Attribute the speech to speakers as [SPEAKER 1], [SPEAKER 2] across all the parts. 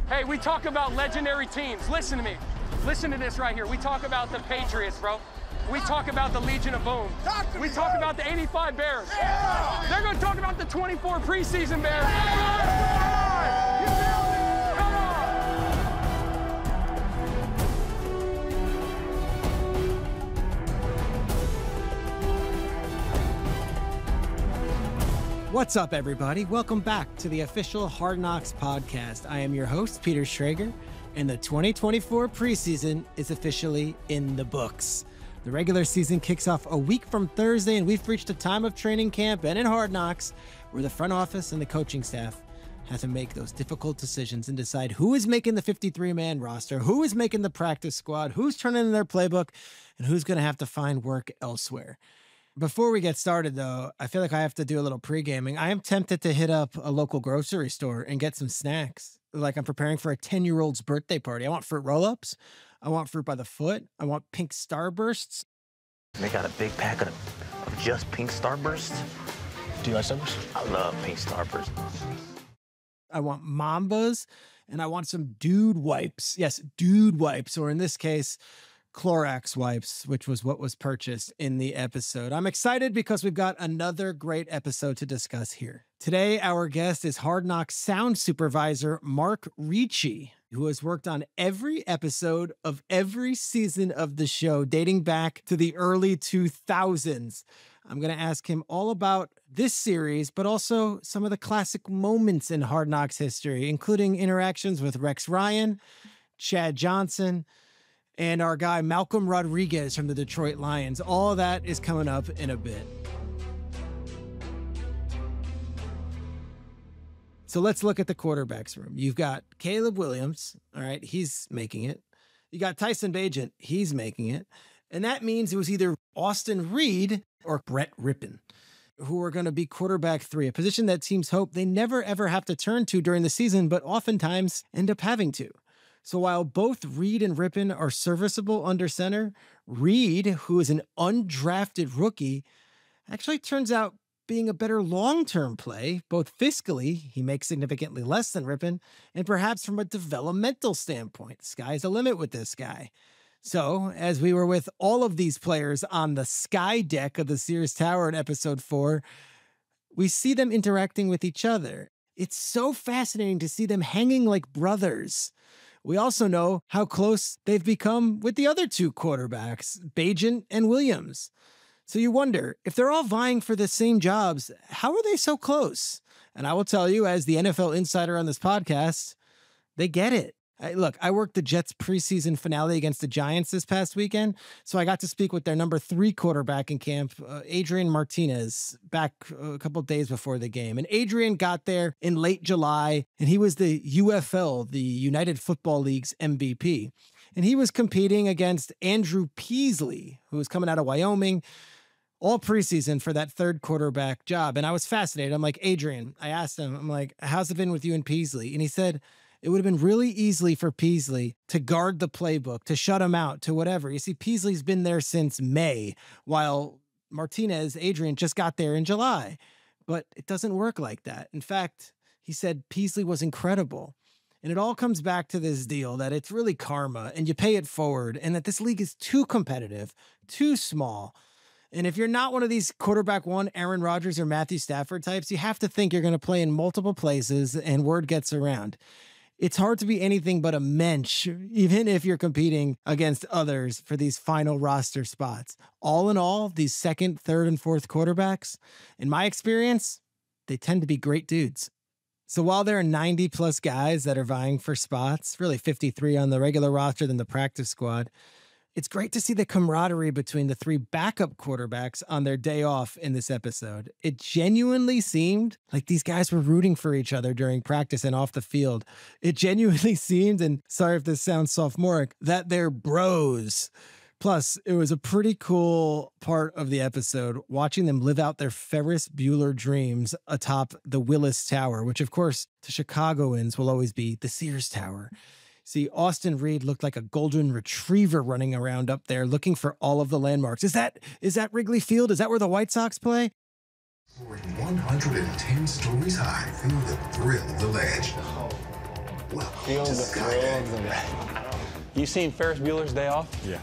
[SPEAKER 1] Hey, we talk about legendary teams. Listen to me. Listen to this right here. We talk about the Patriots, bro. We talk about the Legion of Boom. We talk about the 85 Bears. Yeah. They're going to talk about the 24 preseason Bears. Yeah. You nailed it. Come
[SPEAKER 2] on. What's up, everybody? Welcome back to the official Hard Knocks podcast. I am your host, Peter Schrager, and the 2024 preseason is officially in the books. The regular season kicks off a week from Thursday, and we've reached a time of training camp and in Hard Knocks where the front office and the coaching staff have to make those difficult decisions and decide who is making the 53-man roster, who is making the practice squad, who's turning in their playbook, and who's going to have to find work elsewhere. Before we get started, though, I feel like I have to do a little pre-gaming. I am tempted to hit up a local grocery store and get some snacks. Like I'm preparing for a 10-year-old's birthday party. I want fruit roll-ups. I want fruit by the foot. I want pink Starbursts.
[SPEAKER 3] They got a big pack of just pink Starbursts. Do you like Starbursts? I love pink Starbursts.
[SPEAKER 2] I want Mambas, and I want some Dude wipes. Yes, Dude wipes, or in this case, Clorox wipes, which was what was purchased in the episode. I'm excited because we've got another great episode to discuss here. Today, our guest is Hard Knocks sound supervisor Mark Ricci, who has worked on every episode of every season of the show dating back to the early 2000s. I'm going to ask him all about this series, but also some of the classic moments in Hard Knocks history, including interactions with Rex Ryan, Chad Johnson, and our guy Malcolm Rodriguez from the Detroit Lions. All of that is coming up in a bit. So let's look at the quarterbacks room. You've got Caleb Williams. All right, he's making it. You got Tyson Bagent. He's making it. And that means it was either Austin Reed or Brett Rippon who are going to be quarterback 3, a position that teams hope they never, ever have to turn to during the season, but oftentimes end up having to. So while both Reed and Rippon are serviceable under center, Reed, who is an undrafted rookie, actually turns out being a better long-term play, both fiscally, he makes significantly less than Rippon, and perhaps from a developmental standpoint. The sky's the limit with this guy. So, as we were with all of these players on the sky deck of the Sears Tower in episode 4, we see them interacting with each other. It's so fascinating to see them hanging like brothers. We also know how close they've become with the other 2 quarterbacks, Bagent and Williams. So you wonder, if they're all vying for the same jobs, how are they so close? And I will tell you, as the NFL insider on this podcast, they get it. Look, I worked the Jets preseason finale against the Giants this past weekend, so I got to speak with their number 3 quarterback in camp, Adrian Martinez, back a couple of days before the game. And Adrian got there in late July, and he was the UFL, the United Football League's MVP. And he was competing against Andrew Peasley, who was coming out of Wyoming, all preseason for that 3rd quarterback job. And I was fascinated. I'm like, Adrian, I asked him, I'm like, how's it been with you and Peasley? And he said, it would have been really easy for Peasley to guard the playbook, to shut him out, to whatever. You see, Peasley's been there since May, while Martinez, Adrian, just got there in July. But it doesn't work like that. In fact, he said Peasley was incredible. And it all comes back to this deal that it's really karma and you pay it forward, and that this league is too competitive, too small. And if you're not one of these quarterback 1, Aaron Rodgers or Matthew Stafford types, you have to think you're going to play in multiple places and word gets around. It's hard to be anything but a mensch, even if you're competing against others for these final roster spots. All in all, these 2nd, 3rd, and 4th quarterbacks, in my experience, they tend to be great dudes. So while there are 90 plus guys that are vying for spots, really 53 on the regular roster than the practice squad, it's great to see the camaraderie between the 3 backup quarterbacks on their day off in this episode. It genuinely seemed like these guys were rooting for each other during practice and off the field. It genuinely seemed, and sorry if this sounds sophomoric, that they're bros. Plus, it was a pretty cool part of the episode watching them live out their Ferris Bueller dreams atop the Willis Tower, which of course to Chicagoans will always be the Sears Tower. See, Austin Reed looked like a golden retriever running around up there looking for all of the landmarks. Is that Wrigley Field? Is that where the White Sox play?
[SPEAKER 4] Soaring 110 stories high, feel the thrill of the ledge.
[SPEAKER 5] Feel the thrill of the ledge. You seen Ferris Bueller's Day Off?
[SPEAKER 6] Yeah.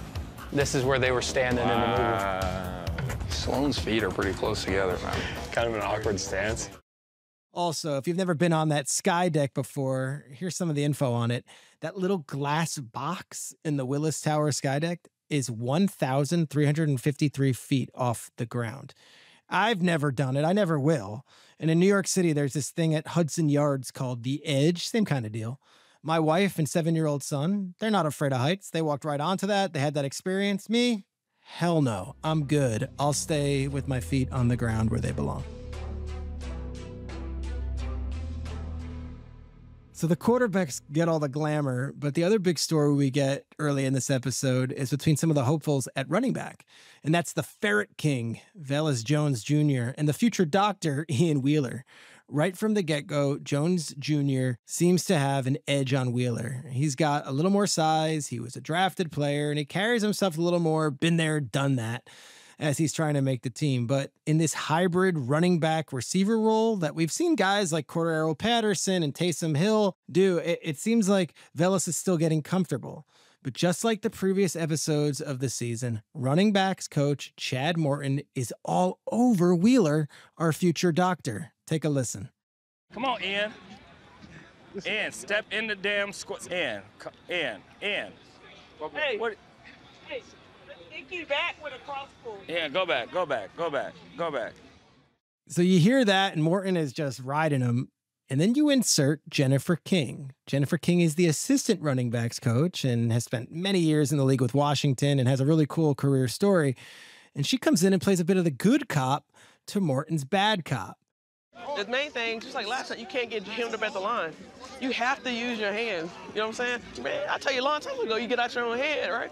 [SPEAKER 5] This is where they were standing in the movie.
[SPEAKER 6] Sloane's feet are pretty close together, man.
[SPEAKER 5] Kind of an awkward stance.
[SPEAKER 2] Also, if you've never been on that sky deck before, here's some of the info on it. That little glass box in the Willis Tower sky deck is 1,353 feet off the ground. I've never done it. I never will. And in New York City, there's this thing at Hudson Yards called The Edge. Same kind of deal. My wife and 7-year-old son, they're not afraid of heights. They walked right onto that. They had that experience. Me? Hell no. I'm good. I'll stay with my feet on the ground where they belong. So the quarterbacks get all the glamour, but the other big story we get early in this episode is between some of the hopefuls at running back. And that's the Ferret King, Velus Jones Jr., and the future doctor, Ian Wheeler. Right from the get-go, Jones Jr. seems to have an edge on Wheeler. He's got a little more size, he was a drafted player, and he carries himself a little more, been there, done that, as he's trying to make the team. But in this hybrid running back receiver role that we've seen guys like Cordero Patterson and Taysom Hill do, it seems like Velus is still getting comfortable. But just like the previous episodes of the season, running backs coach Chad Morton is all over Wheeler, our future doctor. Take a listen.
[SPEAKER 7] Come on, Ian. Ian, step in the damn squad. Ian.
[SPEAKER 8] Hey,
[SPEAKER 7] What?
[SPEAKER 8] hey, take you back with a cross pull.
[SPEAKER 7] Ian, go back.
[SPEAKER 2] So you hear that, and Morton is just riding him. And then you insert Jennifer King. Jennifer King is the assistant running backs coach and has spent many years in the league with Washington and has a really cool career story. And she comes in and plays a bit of the good cop to Morton's bad cop.
[SPEAKER 8] The main thing, just like last time, you can't get hemmed up at the line. You have to use your hands. You know what I'm saying? Man, I tell you a long time ago, you get out your own head, right?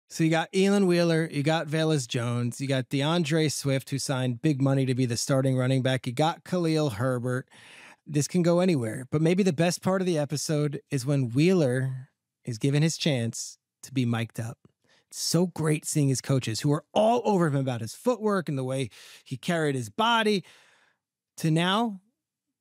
[SPEAKER 2] So you got Elon Wheeler, you got Velus Jones, you got DeAndre Swift, who signed big money to be the starting running back. You got Khalil Herbert. This can go anywhere. But maybe the best part of the episode is when Wheeler is given his chance to be mic'd up. It's so great seeing his coaches who are all over him about his footwork and the way he carried his body, to now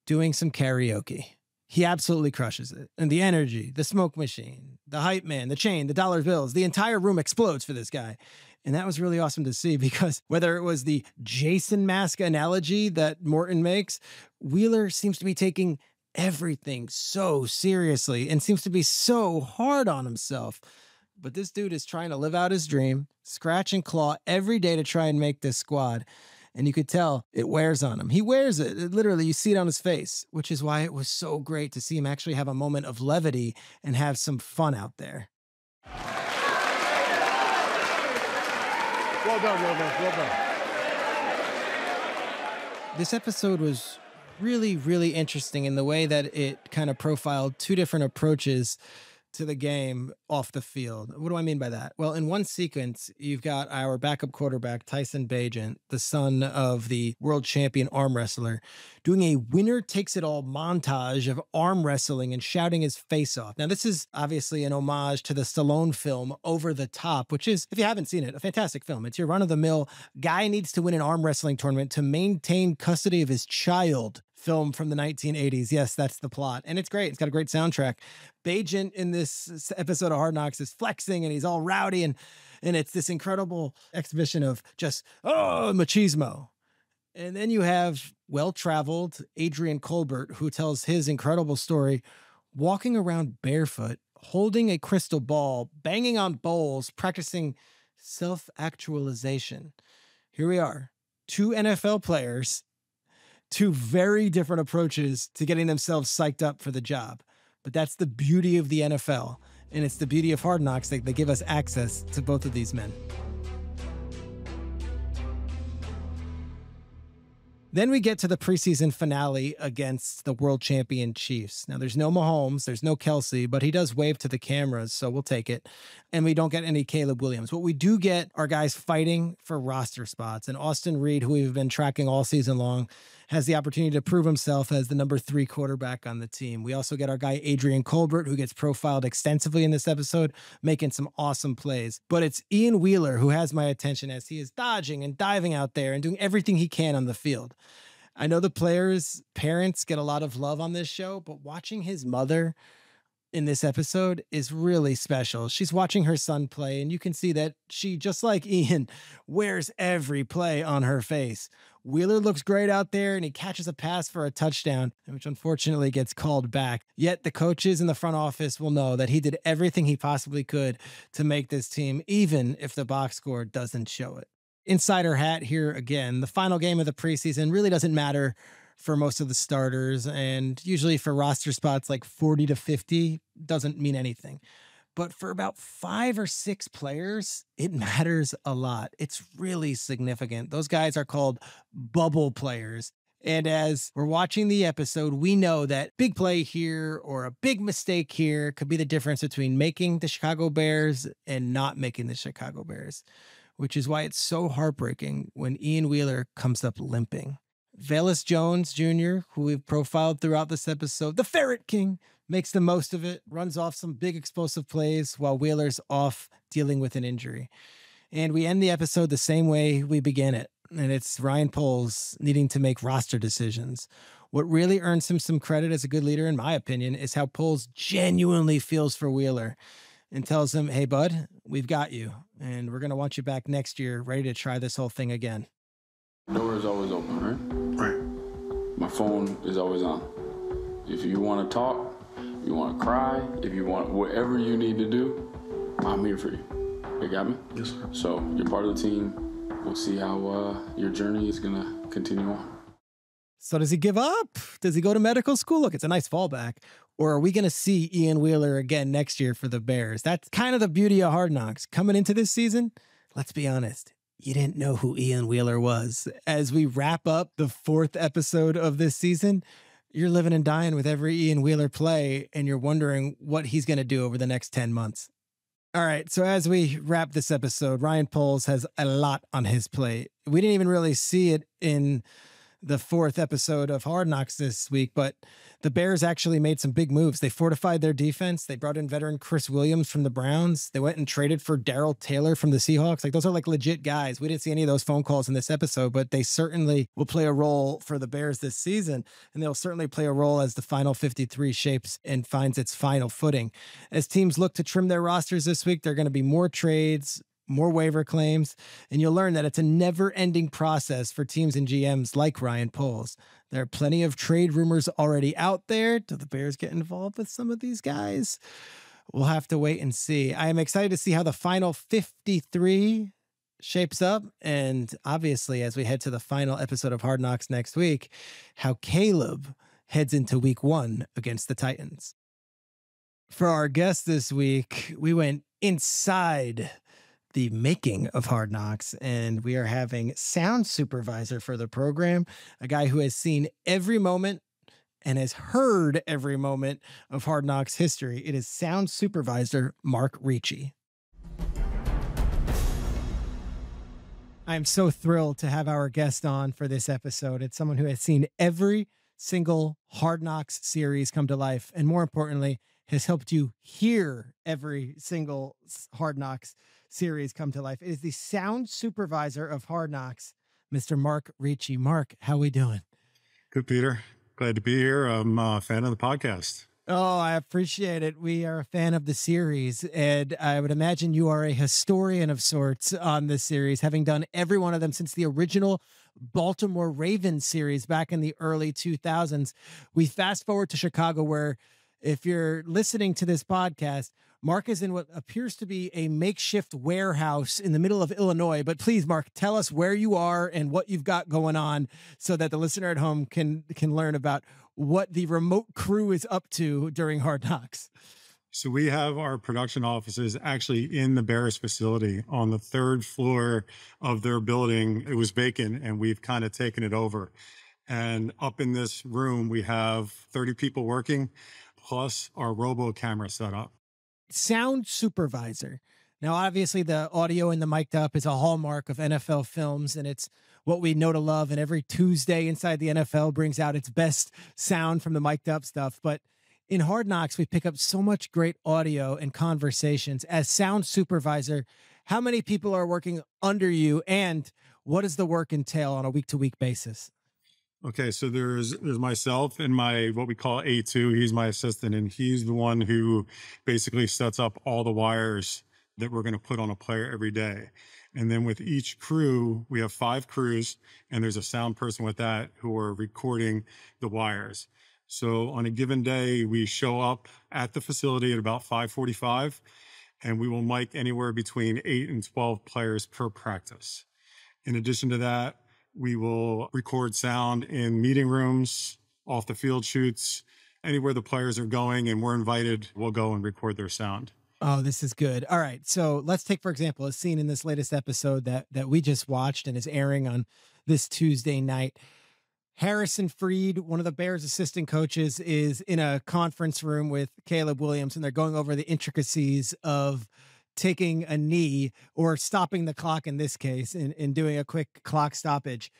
[SPEAKER 2] doing some karaoke. He absolutely crushes it. And the energy, the smoke machine, the hype man, the chain, the dollar bills, the entire room explodes for this guy. And that was really awesome to see, because whether it was the Jason mask analogy that Morton makes, Wheeler seems to be taking everything so seriously and seems to be so hard on himself. But this dude is trying to live out his dream, scratch and claw every day to try and make this squad. And you could tell it wears on him. He wears it. Literally, you see it on his face, which is why it was so great to see him actually have a moment of levity and have some fun out there.
[SPEAKER 6] Well done, well done, well done.
[SPEAKER 2] This episode was really, really interesting in the way that it kind of profiled two different approaches to the game off the field. What do I mean by that? Well, in one sequence, you've got our backup quarterback, Tyson Bagent, the son of the world champion arm wrestler, doing a winner takes it all montage of arm wrestling and shouting his face off. Now, this is obviously an homage to the Stallone film Over the Top, which is, if you haven't seen it, a fantastic film. It's your run-of-the-mill guy needs to win an arm wrestling tournament to maintain custody of his child. Film from the 1980s. Yes, that's the plot. And it's great. It's got a great soundtrack. Bagent in this episode of Hard Knocks is flexing and he's all rowdy, and it's this incredible exhibition of just, machismo. And then you have well-traveled Adrian Colbert, who tells his incredible story, walking around barefoot, holding a crystal ball, banging on bowls, practicing self-actualization. Here we are, two NFL players, two very different approaches to getting themselves psyched up for the job. But that's the beauty of the NFL. And it's the beauty of Hard Knocks that they give us access to both of these men. Then we get to the preseason finale against the world champion Chiefs. Now, there's no Mahomes, there's no Kelsey, but he does wave to the cameras, so we'll take it. And we don't get any Caleb Williams. What we do get are guys fighting for roster spots. And Austin Reed, who we've been tracking all season long, has the opportunity to prove himself as the number 3 quarterback on the team. We also get our guy Adrian Colbert, who gets profiled extensively in this episode, making some awesome plays. But it's Ian Wheeler who has my attention as he is dodging and diving out there and doing everything he can on the field. I know the players' parents get a lot of love on this show, but watching his mother in this episode is really special. She's watching her son play, and you can see that she, just like Ian, wears every play on her face. Wheeler looks great out there, and he catches a pass for a touchdown, which unfortunately gets called back. Yet the coaches in the front office will know that he did everything he possibly could to make this team, even if the box score doesn't show it. Insider hat here again. The final game of the preseason really doesn't matter for most of the starters, and usually for roster spots like 40 to 50 doesn't mean anything. But for about 5 or 6 players, it matters a lot. It's really significant. Those guys are called bubble players. And as we're watching the episode, we know that big play here or a big mistake here could be the difference between making the Chicago Bears and not making the Chicago Bears, which is why it's so heartbreaking when Ian Wheeler comes up limping. Velus Jones Jr., who we've profiled throughout this episode, the Ferret King, makes the most of it, runs off some big explosive plays while Wheeler's off dealing with an injury. And we end the episode the same way we began it, and it's Ryan Poles needing to make roster decisions. What really earns him some credit as a good leader, in my opinion, is how Poles genuinely feels for Wheeler and tells him, hey, bud, we've got you, and we're going to want you back next year ready to try this whole thing again.
[SPEAKER 9] Door is always open, right?
[SPEAKER 4] Right.
[SPEAKER 9] My phone is always on. If you want to talk, you want to cry, if you want whatever you need to do, I'm here for you. You got me?
[SPEAKER 4] Yes, sir.
[SPEAKER 9] So you're part of the team. We'll see how your journey is going to continue on.
[SPEAKER 2] So does he give up? Does he go to medical school? Look, it's a nice fallback. Or are we going to see Ian Wheeler again next year for the Bears? That's kind of the beauty of Hard Knocks. Coming into this season, let's be honest, you didn't know who Ian Wheeler was. As we wrap up the 4th episode of this season, you're living and dying with every Ian Wheeler play, and you're wondering what he's going to do over the next 10 months. All right, so as we wrap this episode, Ryan Poles has a lot on his plate. We didn't even really see it in the 4th episode of Hard Knocks this week, but the Bears actually made some big moves. They fortified their defense. They brought in veteran Chris Williams from the Browns. They went and traded for Darrell Taylor from the Seahawks. Like, those are like legit guys. We didn't see any of those phone calls in this episode, but they certainly will play a role for the Bears this season, and they'll certainly play a role as the final 53 shapes and finds its final footing. As teams look to trim their rosters this week, there are going to be more trades, more waiver claims, and you'll learn that it's a never-ending process for teams and GMs like Ryan Poles. There are plenty of trade rumors already out there. Do the Bears get involved with some of these guys? We'll have to wait and see. I am excited to see how the final 53 shapes up, and obviously, as we head to the final episode of Hard Knocks next week, how Caleb heads into week 1 against the Titans. For our guest this week, we went inside the making of Hard Knocks, and we are having sound supervisor for the program, a guy who has seen every moment and has heard every moment of Hard Knocks history. It is sound supervisor Mark Ricci. I'm so thrilled to have our guest on for this episode. It's someone who has seen every single Hard Knocks series come to life, and more importantly, has helped you hear every single Hard Knocks series come to life. It is the sound supervisor of Hard Knocks, Mr. Mark Ricci. Mark, how we doing?
[SPEAKER 10] Good, Peter. Glad to be here. I'm a fan of the podcast.
[SPEAKER 2] Oh, I appreciate it. We are a fan of the series, and I would imagine you are a historian of sorts on this series, having done every one of them since the original Baltimore Ravens series back in the early 2000s. We fast forward to Chicago, where, if you're listening to this podcast, Mark is in what appears to be a makeshift warehouse in the middle of Illinois. But please, Mark, tell us where you are and what you've got going on so that the listener at home can learn about what the remote crew is up to during Hard Knocks.
[SPEAKER 10] So we have our production offices actually in the Bears facility on the 3rd floor of their building. It was vacant and we've kind of taken it over. And up in this room, we have 30 people working, plus our robo camera setup.
[SPEAKER 2] Sound supervisor. Now, obviously, the audio and the mic'd up is a hallmark of NFL films, and it's what we know to love. And every Tuesday inside the NFL brings out its best sound from the mic'd up stuff. But in Hard Knocks, we pick up so much great audio and conversations. As sound supervisor, how many people are working under you, and what does the work entail on a week-to-week basis?
[SPEAKER 10] Okay, so there's myself and my what we call A2. He's my assistant, and he's the one who basically sets up all the wires that we're going to put on a player every day. And then with each crew, we have 5 crews, and there's a sound person with that who are recording the wires. So on a given day, we show up at the facility at about 5:45, and we will mic anywhere between 8 and 12 players per practice. In addition to that, we will record sound in meeting rooms, off the field shoots, anywhere the players are going and we're invited, we'll go and record their sound.
[SPEAKER 2] Oh, this is good. All right. So let's take, for example, a scene in this latest episode that we just watched and is airing on this Tuesday night. Harrison Freed, one of the Bears assistant coaches, is in a conference room with Caleb Williams, and they're going over the intricacies of taking a knee or stopping the clock in this case and doing a quick clock stoppage.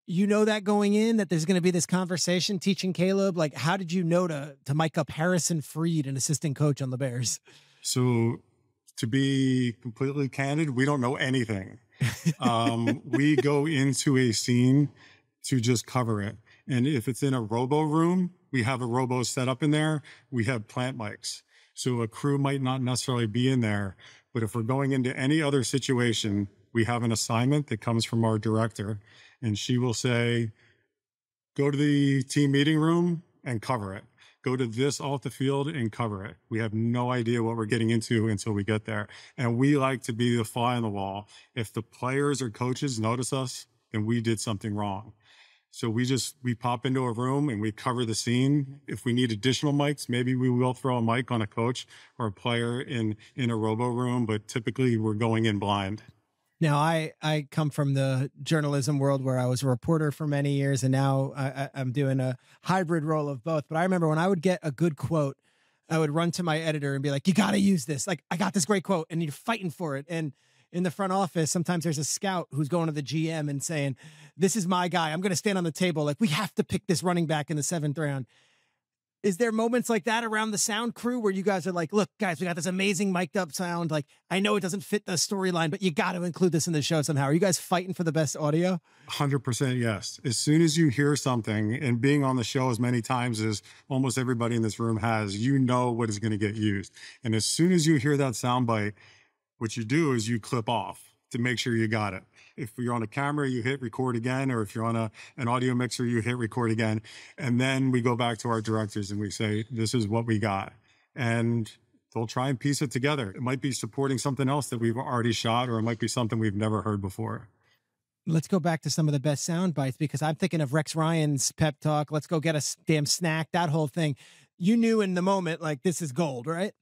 [SPEAKER 2] You know that going in, that there's going to be this conversation teaching Caleb? Like, how did you know to mic up Harrison Freed, an assistant coach on the Bears?
[SPEAKER 10] So to be completely candid, we don't know anything. We go into a scene to just cover it. And if it's in a robo room, we have a robo set up in there. We have plant mics. So a crew might not necessarily be in there, but if we're going into any other situation, we have an assignment that comes from our director, and she will say, go to the team meeting room and cover it. Go to this off the field and cover it. We have no idea what we're getting into until we get there. And we like to be the fly on the wall. If the players or coaches notice us, then we did something wrong. So we pop into a room and we cover the scene. If we need additional mics, maybe we will throw a mic on a coach or a player in a robo room, but typically we're going in blind.
[SPEAKER 2] Now, I come from the journalism world where I was a reporter for many years, and now I'm doing a hybrid role of both. But I remember when I would get a good quote, I would run to my editor and be like, you got to use this. Like, I got this great quote, and you're fighting for it. And in the front office, sometimes there's a scout who's going to the GM and saying, this is my guy. I'm going to stand on the table. Like, we have to pick this running back in the 7th round. Is there moments like that around the sound crew where you guys are like, look, guys, we got this amazing mic'd up sound. Like, I know it doesn't fit the storyline, but you got to include this in the show somehow. Are you guys fighting for the best audio?
[SPEAKER 10] 100% yes. As soon as you hear something, and being on the show as many times as almost everybody in this room has, you know what is going to get used. And as soon as you hear that soundbite, what you do is you clip off to make sure you got it. If you're on a camera, you hit record again, or if you're on an audio mixer, you hit record again. And then we go back to our directors and we say, this is what we got. And they'll try and piece it together. It might be supporting something else that we've already shot, or it might be something we've never heard before.
[SPEAKER 2] Let's go back to some of the best sound bites, because I'm thinking of Rex Ryan's pep talk. Let's go get a damn snack, that whole thing. You knew in the moment, like, this is gold, right?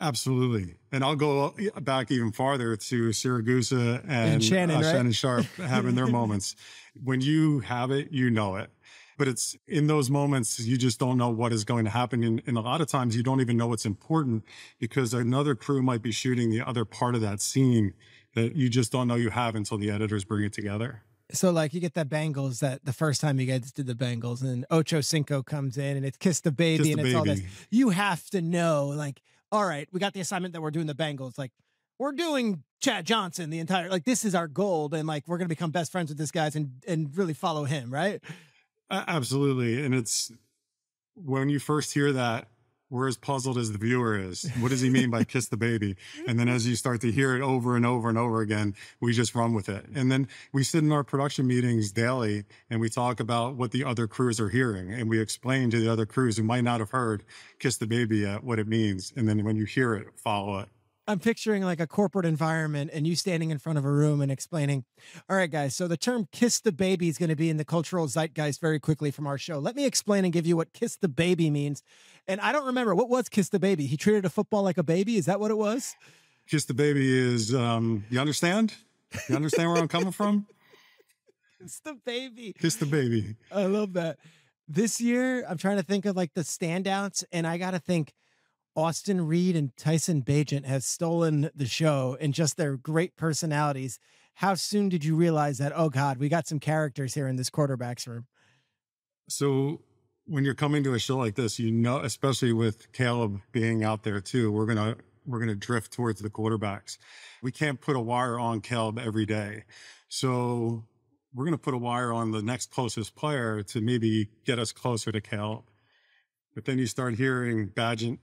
[SPEAKER 10] Absolutely. And I'll go back even farther to Siragusa and
[SPEAKER 2] Shannon, right?
[SPEAKER 10] Shannon Sharp having their moments. When you have it, you know it. But it's in those moments, you just don't know what is going to happen. And a lot of times you don't even know what's important, because another crew might be shooting the other part of that scene that you just don't know you have until the editors bring it together.
[SPEAKER 2] So, like, you get that Bengals, that the first time you guys did the Bengals, and Ocho Cinco comes in and it's Kiss the Baby, and it's all this. You have to know, like, all right, we got the assignment that we're doing the Bengals. Like, we're doing Chad Johnson the entire, like, this is our gold, and like, we're going to become best friends with this guy and really follow him, right?
[SPEAKER 10] Absolutely. And it's when you first hear that, we're as puzzled as the viewer is. What does he mean by Kiss the Baby? And then as you start to hear it over and over and over again, we just run with it. And then we sit in our production meetings daily and we talk about what the other crews are hearing. And we explain to the other crews who might not have heard Kiss the Baby yet what it means. And then when you hear it, follow it.
[SPEAKER 2] I'm picturing like a corporate environment and you standing in front of a room and explaining, all right, guys, so the term kiss the baby is going to be in the cultural zeitgeist very quickly from our show. Let me explain and give you what kiss the baby means. And I don't remember, what was kiss the baby? He treated a football like a baby? Is that what it was?
[SPEAKER 10] Kiss the baby is, you understand? You understand where I'm coming from?
[SPEAKER 2] Kiss the baby.
[SPEAKER 10] Kiss the baby.
[SPEAKER 2] I love that. This year, I'm trying to think of like the standouts, and I got to think Austin Reed and Tyson Bagent have stolen the show and just their great personalities. How soon did you realize that, oh God, we got some characters here in this quarterback's room?
[SPEAKER 10] So when you're coming to a show like this, you know, especially with Caleb being out there too, we're gonna drift towards the quarterbacks. We can't put a wire on Caleb every day. So we're gonna put a wire on the next closest player to maybe get us closer to Caleb. But then you start hearing Bagent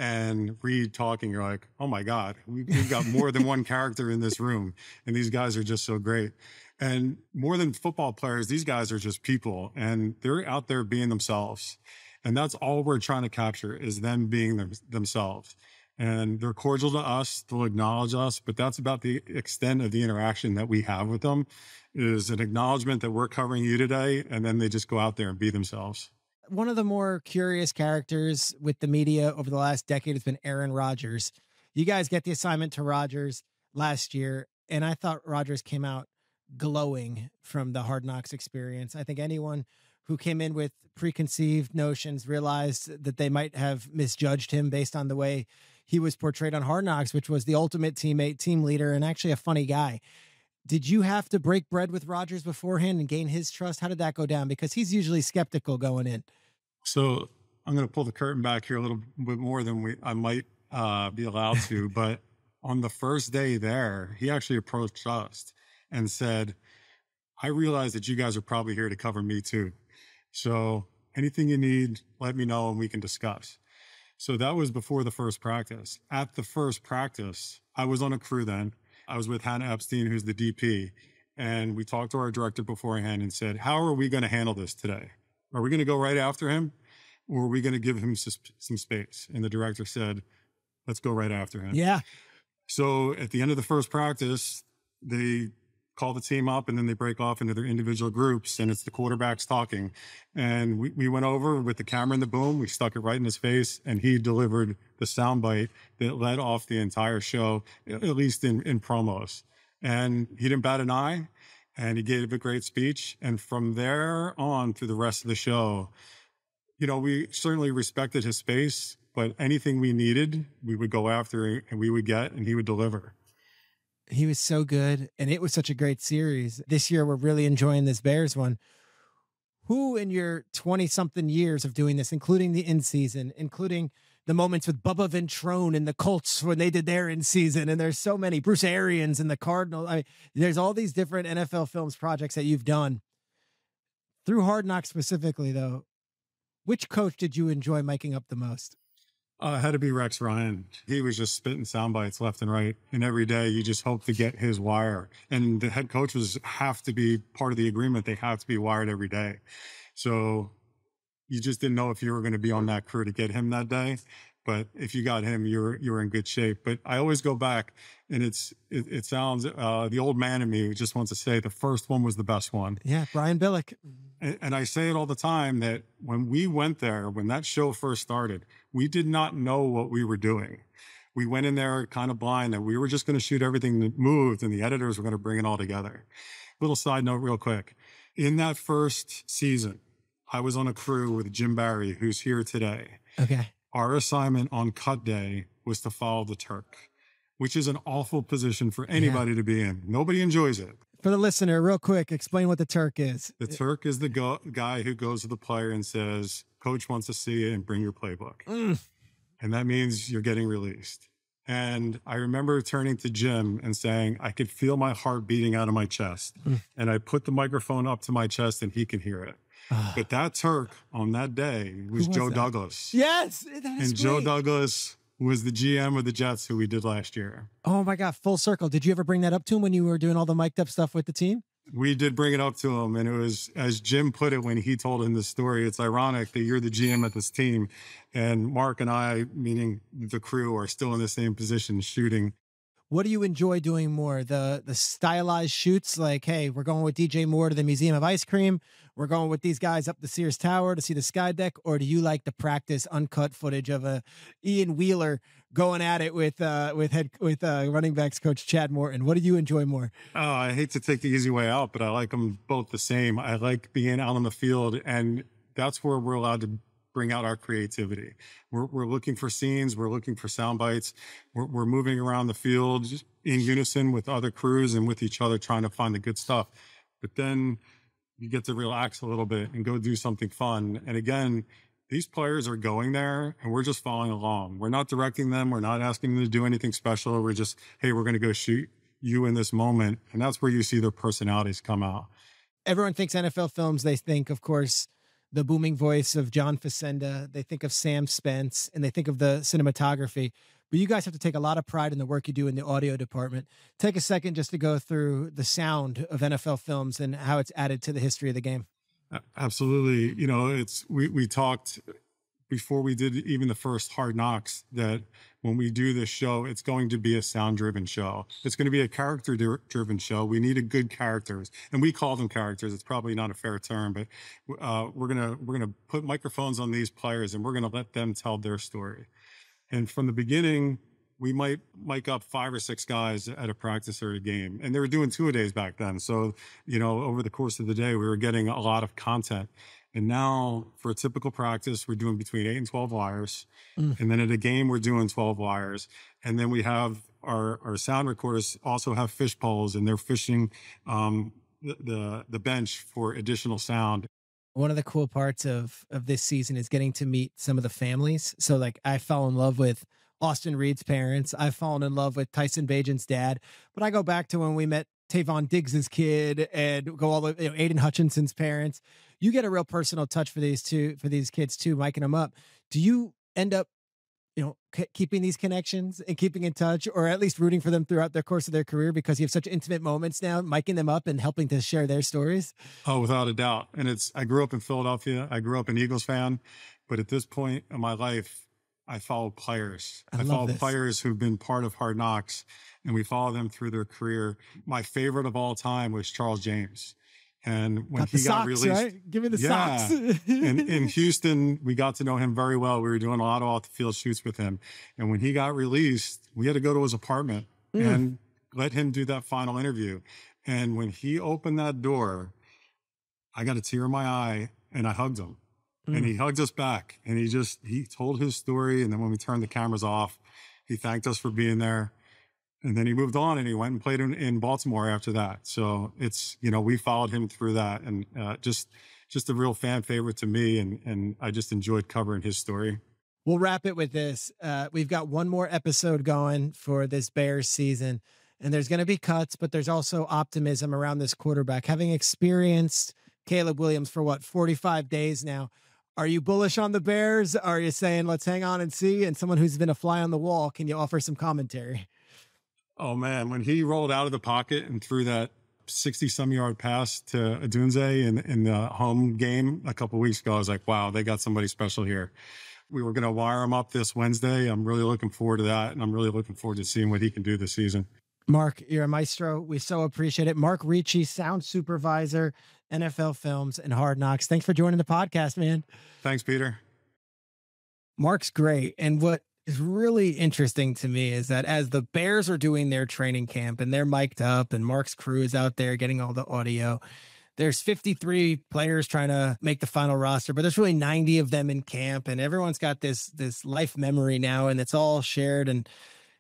[SPEAKER 10] and Reed talking, you're like, oh my God, we've got more than one character in this room. And these guys are just so great. And more than football players, these guys are just people and they're out there being themselves. And that's all we're trying to capture is them being themselves. And they're cordial to us, they'll acknowledge us, but that's about the extent of the interaction that we have with them is an acknowledgement that we're covering you today. And then they just go out there and be themselves.
[SPEAKER 2] One of the more curious characters with the media over the last decade has been Aaron Rodgers. You guys get the assignment to Rodgers last year, and I thought Rodgers came out glowing from the Hard Knocks experience. I think anyone who came in with preconceived notions realized that they might have misjudged him based on the way he was portrayed on Hard Knocks, which was the ultimate teammate, team leader, and actually a funny guy. Did you have to break bread with Rodgers beforehand and gain his trust? How did that go down? Because he's usually skeptical going in.
[SPEAKER 10] So I'm going to pull the curtain back here a little bit more than I might be allowed to. But on the first day there, he actually approached us and said, I realize that you guys are probably here to cover me too. So anything you need, let me know and we can discuss. So that was before the first practice. At the first practice, I was on a crew then. I was with Hannah Epstein, who's the DP. And we talked to our director beforehand and said, how are we going to handle this today? Are we going to go right after him or are we going to give him some space? And the director said, let's go right after him.
[SPEAKER 2] Yeah.
[SPEAKER 10] So at the end of the first practice, they call the team up and then they break off into their individual groups and it's the quarterbacks talking. And we went over with the camera and the boom, we stuck it right in his face and he delivered the soundbite that led off the entire show, at least in promos. And he didn't bat an eye. And he gave a great speech. And from there on through the rest of the show, you know, we certainly respected his space, but anything we needed, we would go after and we would get, and he would deliver.
[SPEAKER 2] He was so good. And it was such a great series. This year, we're really enjoying this Bears one. Who in your 20-something years of doing this, including the in-season, including the moments with Bubba Ventrone and the Colts when they did their in-season, and there's so many, Bruce Arians and the Cardinals. I mean, there's all these different NFL Films projects that you've done. Through Hard Knocks specifically, though, which coach did you enjoy miking up the most?
[SPEAKER 10] It had to be Rex Ryan. He was just spitting sound bites left and right. And every day you just hope to get his wire. And the head coaches have to be part of the agreement. They have to be wired every day. So you just didn't know if you were going to be on that crew to get him that day. But if you got him, you were in good shape. But I always go back and it sounds, the old man in me just wants to say the first one was the best one.
[SPEAKER 2] Yeah. Brian Billick.
[SPEAKER 10] And I say it all the time that when we went there, when that show first started, we did not know what we were doing. We went in there kind of blind that we were just going to shoot everything that moved and the editors were going to bring it all together. Little side note real quick. In that first season, I was on a crew with Jim Barry, who's here today.
[SPEAKER 2] Okay.
[SPEAKER 10] Our assignment on cut day was to follow the Turk, which is an awful position for anybody to be in. Nobody enjoys it.
[SPEAKER 2] For the listener, real quick, explain what the Turk is.
[SPEAKER 10] The Turk is the guy who goes to the player and says, coach wants to see you and bring your playbook. And that means you're getting released. And I remember turning to Jim and saying, I could feel my heart beating out of my chest. And I put the microphone up to my chest and he could hear it. But that Turk on that day was Joe Douglas.
[SPEAKER 2] Yes.
[SPEAKER 10] And Joe Douglas was the GM of the Jets who we did last year.
[SPEAKER 2] Oh my God, full circle. Did you ever bring that up to him when you were doing all the mic'd up stuff with the team?
[SPEAKER 10] We did bring it up to him, and it was, as Jim put it when he told him the story, it's ironic that you're the GM at this team, and Mark and I, meaning the crew, are still in the same position shooting.
[SPEAKER 2] What do you enjoy doing more? The stylized shoots, like, hey, we're going with DJ Moore to the Museum of Ice Cream, we're going with these guys up the Sears Tower to see the sky deck, or do you like the practice uncut footage of Ian Wheeler going at it with running backs coach Chad Morton? What do you enjoy more?
[SPEAKER 10] Oh, I hate to take the easy way out, but I like them both the same. I like being out on the field, and that's where we're allowed to bring out our creativity. We're looking for scenes. We're looking for sound bites. We're moving around the field just in unison with other crews and with each other, trying to find the good stuff. But then you get to relax a little bit and go do something fun. And again, these players are going there and we're just following along. We're not directing them. We're not asking them to do anything special. We're just, hey, we're going to go shoot you in this moment. And that's where you see their personalities come out.
[SPEAKER 2] Everyone thinks NFL films. They think, of course, the booming voice of John Facenda. They think of Sam Spence, and they think of the cinematography. But you guys have to take a lot of pride in the work you do in the audio department. Take a second just to go through the sound of NFL films and how it's added to the history of the game.
[SPEAKER 10] Absolutely. You know, we talked before we did even the first Hard Knocks that when we do this show, it's going to be a sound-driven show. It's going to be a character-driven show. We needed good characters, and we call them characters. It's probably not a fair term, but we're gonna put microphones on these players, and we're gonna let them tell their story. And from the beginning, we might mic up 5 or 6 guys at a practice or a game, and they were doing 2-a-days back then. So, you know, over the course of the day, we were getting a lot of content. And now for a typical practice, we're doing between 8 and 12 wires. And then at a game, we're doing 12 wires. And then we have our sound recorders also have fish poles, and they're fishing the bench for additional sound.
[SPEAKER 2] One of the cool parts of this season is getting to meet some of the families. So like I fell in love with Austin Reed's parents. I've fallen in love with Tyson Bagent's dad, but I go back to when we met Tavon Diggs's kid and go all the Aiden Hutchinson's parents. You get a real personal touch for these kids too, miking them up. Do you end up, keeping these connections and keeping in touch, or at least rooting for them throughout the course of their career because you have such intimate moments now, miking them up and helping to share their stories?
[SPEAKER 10] Oh, without a doubt. And I grew up in Philadelphia. I grew up an Eagles fan, but at this point in my life, I follow players. I follow players who've been part of Hard Knocks, and we follow them through their career. My favorite of all time was Charles James. And when he got released,
[SPEAKER 2] right? Give me the socks.
[SPEAKER 10] And in Houston, we got to know him very well. We were doing a lot of off the field shoots with him. And when he got released, we had to go to his apartment and let him do that final interview. And when he opened that door, I got a tear in my eye and I hugged him. And he hugged us back, and he told his story. And then when we turned the cameras off, he thanked us for being there. And then he moved on and he went and played in Baltimore after that. So it's, we followed him through that, and just a real fan favorite to me. And I just enjoyed covering his story.
[SPEAKER 2] We'll wrap it with this. We've got one more episode going for this Bears season, and there's going to be cuts, but there's also optimism around this quarterback. Having experienced Caleb Williams for 45 days now, are you bullish on the Bears? Are you saying, let's hang on and see? And someone who's been a fly on the wall, can you offer some commentary?
[SPEAKER 10] Oh, man, when he rolled out of the pocket and threw that 60-some yard pass to Adunze in the home game a couple of weeks ago, I was like, wow, they got somebody special here. We were going to wire him up this Wednesday. I'm really looking forward to that, and I'm really looking forward to seeing what he can do this season.
[SPEAKER 2] Mark, you're a maestro. We so appreciate it. Mark Ricci, sound supervisor, NFL Films and Hard Knocks. Thanks for joining the podcast, man.
[SPEAKER 10] Thanks, Peter.
[SPEAKER 2] Mark's great. And what is really interesting to me is that as the Bears are doing their training camp and they're mic'd up and Mark's crew is out there getting all the audio, there's 53 players trying to make the final roster, but there's really 90 of them in camp, and everyone's got this life memory now, and it's all shared. And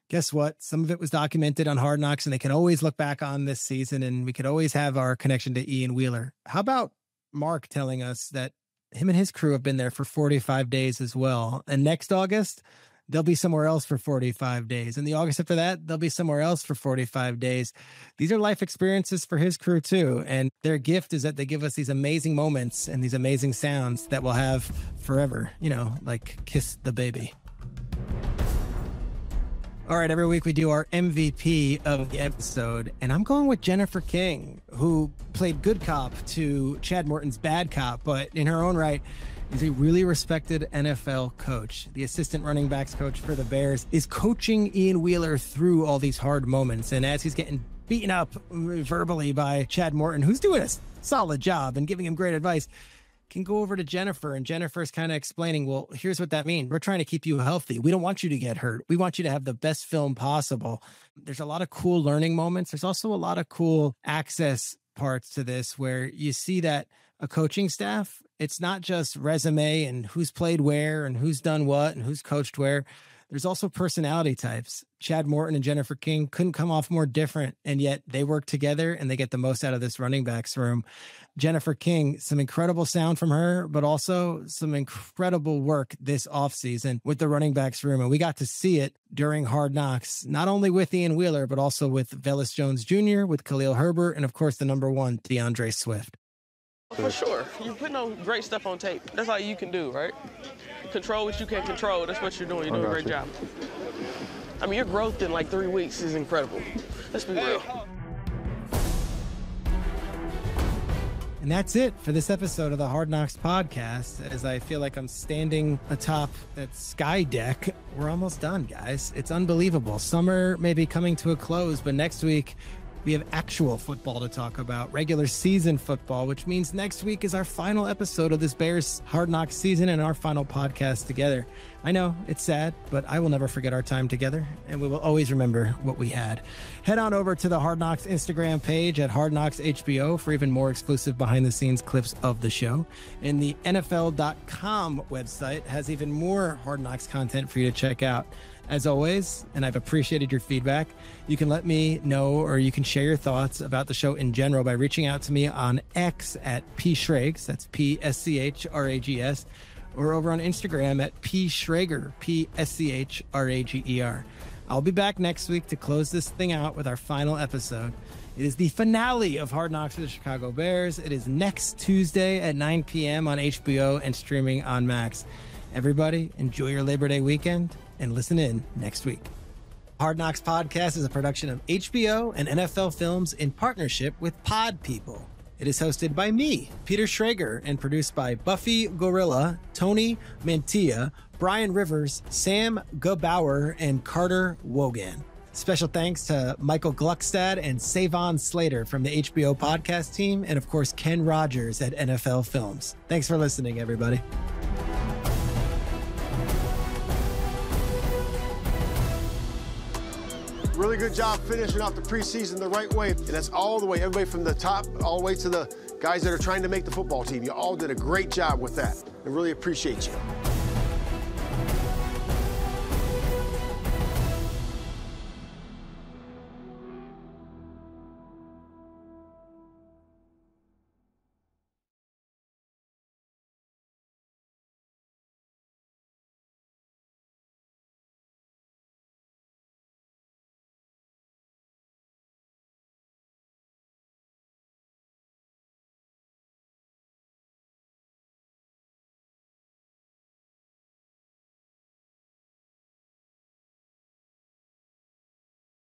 [SPEAKER 2] guess what? Some of it was documented on Hard Knocks, and they can always look back on this season, and we could always have our connection to Ian Wheeler. How about Mark telling us that him and his crew have been there for 45 days as well, and next August, they'll be somewhere else for 45 days. And the August after that, they'll be somewhere else for 45 days. These are life experiences for his crew too. And their gift is that they give us these amazing moments and these amazing sounds that we'll have forever, like Kiss the Baby. All right, every week we do our MVP of the episode, and I'm going with Jennifer King, who played good cop to Chad Morton's bad cop, but in her own right is a really respected NFL coach. The assistant running backs coach for the Bears is coaching Ian Wheeler through all these hard moments, and as he's getting beaten up verbally by Chad Morton, who's doing a solid job and giving him great advice, can go over to Jennifer, and Jennifer's kind of explaining, well, here's what that means. We're trying to keep you healthy. We don't want you to get hurt. We want you to have the best film possible. There's a lot of cool learning moments. There's also a lot of cool access parts to this where you see that a coaching staff, it's not just resume and who's played where and who's done what and who's coached where. There's also personality types. Chad Morton and Jennifer King couldn't come off more different, and yet they work together and they get the most out of this running backs room. Jennifer King, some incredible sound from her, but also some incredible work this offseason with the running backs room. And we got to see it during Hard Knocks, not only with Ian Wheeler, but also with Velus Jones Jr., with Khalil Herbert, and of course the number one, DeAndre Swift.
[SPEAKER 8] For sure. You're putting on great stuff on tape. That's all you can do, right? Control what you can control. That's what you're doing. You're doing a great job. I mean, your growth in like 3 weeks is incredible. Let's be real.
[SPEAKER 2] And that's it for this episode of the Hard Knocks podcast. As I feel like I'm standing atop that sky deck, we're almost done, guys. It's unbelievable. Summer may be coming to a close, but next week we have actual football to talk about, regular season football, which means next week is our final episode of this Bears Hard Knocks season and our final podcast together. I know it's sad, but I will never forget our time together, and we will always remember what we had. Head on over to the Hard Knocks Instagram page at Hard Knocks HBO for even more exclusive behind-the-scenes clips of the show. And the NFL.com website has even more Hard Knocks content for you to check out. As always, and I've appreciated your feedback, you can let me know or you can share your thoughts about the show in general by reaching out to me on X at pschrags, that's PSCHRAGS, or over on Instagram at pschrager, PSCHRAGER. I'll be back next week to close this thing out with our final episode. It is the finale of Hard Knocks for the Chicago Bears. It is next Tuesday at 9 p.m. on HBO and streaming on Max. Everybody, enjoy your Labor Day weekend and listen in next week. Hard Knocks Podcast is a production of HBO and NFL Films in partnership with Pod People. It is hosted by me, Peter Schrager, and produced by Buffy Gorilla, Tony Mantilla, Brian Rivers, Sam Gubauer, and Carter Wogan. Special thanks to Michael Gluckstad and Savon Slater from the HBO podcast team, and of course, Ken Rogers at NFL Films. Thanks for listening, everybody.
[SPEAKER 11] Really good job finishing off the preseason the right way. And that's all the way, everybody from the top all the way to the guys that are trying to make the football team. You all did a great job with that. I really appreciate you.